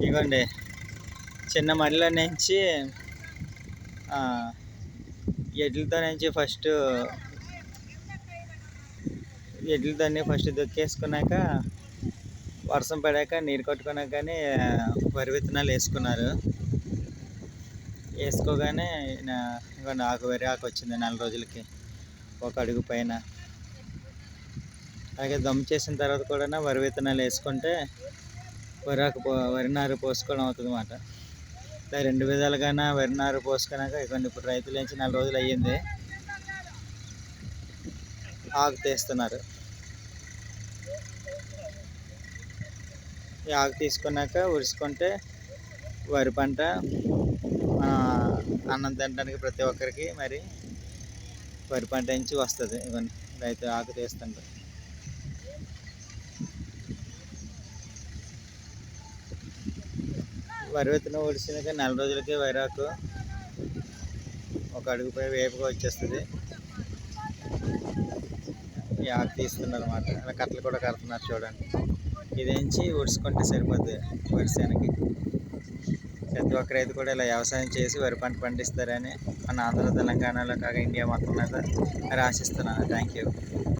ఇగోండి చిన్న మడిలో నుంచి ఎడ్లతో నుంచి ఫస్ట్ దొక్కేసుకున్నాక వర్షం పడాక నీరు కొట్టుకున్నాక కానీ వరి విత్తనాలు వేసుకున్నారు. వేసుకోగానే ఇగోండి వరి ఆకు వచ్చింది 4 రోజులకి 1 అడుగు పైన. అలాగే దమ్ చేసిన తర్వాత కూడా వరి విత్తనాలు వేసుకుంటే వరి నారు పోసుకోవడం అవుతుంది అన్నమాట. 2 విధాలుగానే వరి నారు పోసుకున్నాక ఇవన్నీ ఇప్పుడు రైతులు నుంచి 4 రోజులు అయ్యింది, ఆకు తీస్తున్నారు. ఈ ఆకు తీసుకున్నాక ఉరుసుకుంటే వరి పంట అన్నం తినడానికి ప్రతి ఒక్కరికి మరి వరి పంట నుంచి వస్తుంది. ఇవన్నీ రైతు ఆకు తీస్తుంటారు. వరి విత్తనం ఉడిసినాక 4 రోజులకి వరాకు 1 అడుగుపై వేపుగా వచ్చేస్తుంది. ఈ ఆకు తీస్తున్నారు అన్నమాట. అలా కట్టలు కూడా కడుతున్నారు చూడండి. ఇదేంచి ఉడుచుకుంటే సరిపోద్ది వరిసేనకి. ప్రతి ఒక్క రైతు కూడా ఇలా వ్యవసాయం చేసి వరి పంట పండిస్తారని మన ఆంధ్ర తెలంగాణలో కాక ఇండియా మొత్తం మీద ఆశిస్తున్నాను. Thank you.